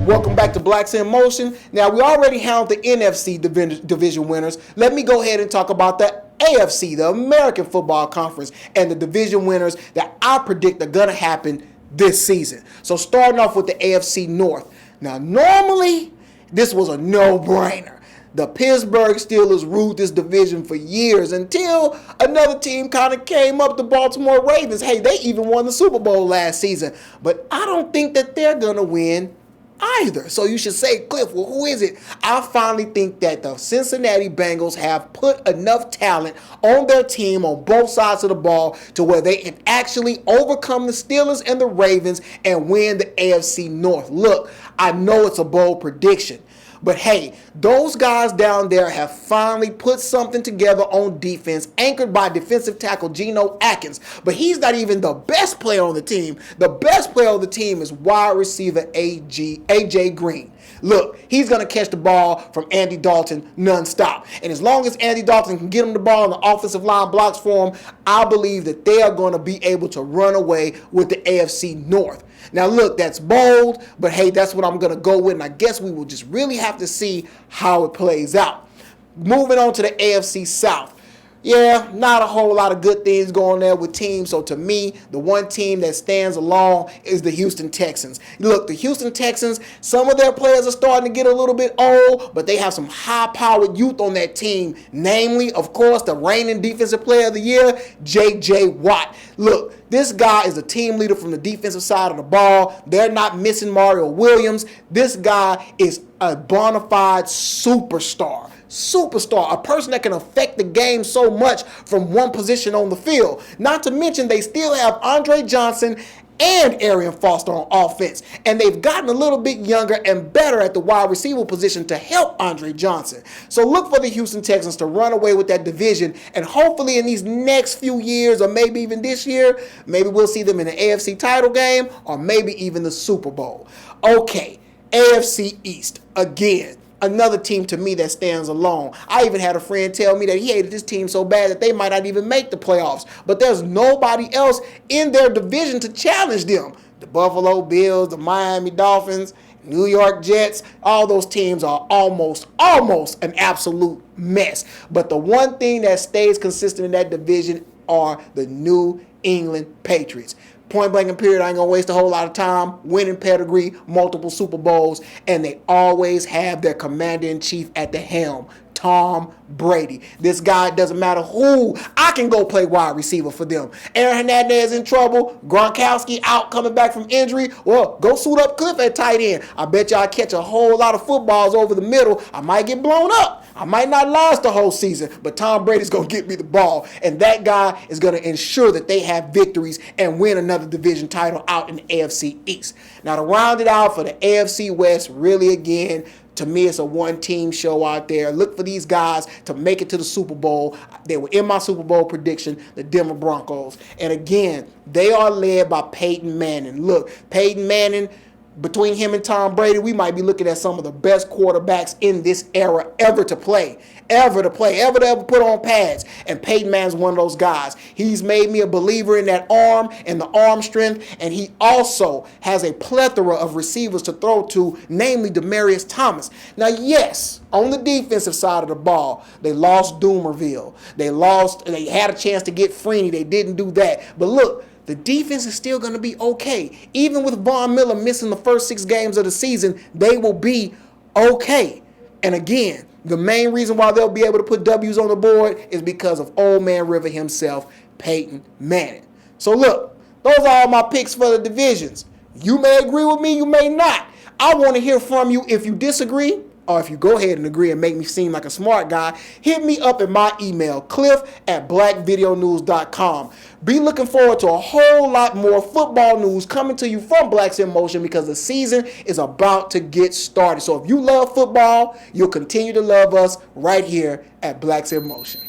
Welcome back to Blacks in Motion. Now, we already have the NFC division winners. Let me go ahead and talk about the AFC, the American Football Conference, and the division winners that I predict are going to happen this season. So starting off with the AFC North. Now, normally, this was a no-brainer. The Pittsburgh Steelers ruled this division for years until another team kind of came up, the Baltimore Ravens. Hey, they even won the Super Bowl last season. But I don't think that they're going to win either. So you should say, Clif, well, who is it? I finally think that the Cincinnati Bengals have put enough talent on their team on both sides of the ball to where they can actually overcome the Steelers and the Ravens and win the AFC North. Look, I know it's a bold prediction, but hey, those guys down there have finally put something together on defense, anchored by defensive tackle Geno Atkins. But he's not even the best player on the team. The best player on the team is wide receiver AJ Green. Look, he's going to catch the ball from Andy Dalton nonstop. And as long as Andy Dalton can get him the ball and the offensive line blocks for him, I believe that they are going to be able to run away with the AFC North. Now, look, that's bold, but hey, that's what I'm going to go with, and I guess we will just really have to see how it plays out. Moving on to the AFC South. Yeah, not a whole lot of good things going there with teams. So to me, the one team that stands alone is the Houston Texans. Look, the Houston Texans, some of their players are starting to get a little bit old, but they have some high-powered youth on that team. Namely, of course, the reigning Defensive Player of the Year, J.J. Watt. Look, this guy is a team leader from the defensive side of the ball. They're not missing Mario Williams. This guy is a bona fide superstar, a person that can affect the game so much from one position on the field. Not to mention they still have Andre Johnson and Arian Foster on offense. And they've gotten a little bit younger and better at the wide receiver position to help Andre Johnson. So look for the Houston Texans to run away with that division. And hopefully in these next few years, or maybe even this year, maybe we'll see them in the AFC title game, or maybe even the Super Bowl. Okay, AFC East again. Another team to me that stands alone. I even had a friend tell me that he hated this team so bad that they might not even make the playoffs. But there's nobody else in their division to challenge them. The Buffalo Bills, the Miami Dolphins, New York Jets, all those teams are almost an absolute mess. But the one thing that stays consistent in that division are the New England Patriots. Point blank and period, I ain't gonna waste a whole lot of time. Winning pedigree, multiple Super Bowls, and they always have their commander-in-chief at the helm, Tom Brady. This guy, doesn't matter who, I can go play wide receiver for them. Aaron Hernandez in trouble, Gronkowski out coming back from injury. Well, go suit up Clif at tight end. I bet y'all catch a whole lot of footballs over the middle. I might get blown up. I might not last the whole season, but Tom Brady's going to get me the ball. And that guy is going to ensure that they have victories and win another division title out in the AFC East. Now, to round it out for the AFC West, really again, to me, it's a one-team show out there. Look for these guys to make it to the Super Bowl. They were in my Super Bowl prediction, the Denver Broncos. And again, they are led by Peyton Manning. Look, Peyton Manning, between him and Tom Brady, we might be looking at some of the best quarterbacks in this era ever to put on pads. And Peyton Manning's one of those guys. He's made me a believer in that arm and the arm strength, and he also has a plethora of receivers to throw to, namely Demaryius Thomas. Now, yes, on the defensive side of the ball, they lost Doomerville. They had a chance to get Freeney. They didn't do that. But look, the defense is still going to be okay. Even with Von Miller missing the first 6 games of the season, they will be okay. And again, the main reason why they'll be able to put W's on the board is because of Old Man River himself, Peyton Manning. So look, those are all my picks for the divisions. You may agree with me, you may not. I want to hear from you. If you disagree, or if you go ahead and agree and make me seem like a smart guy, hit me up at my email, clif@blackvideonews.com. Be looking forward to a whole lot more football news coming to you from Blacks in Motion because the season is about to get started. So if you love football, you'll continue to love us right here at Blacks in Motion.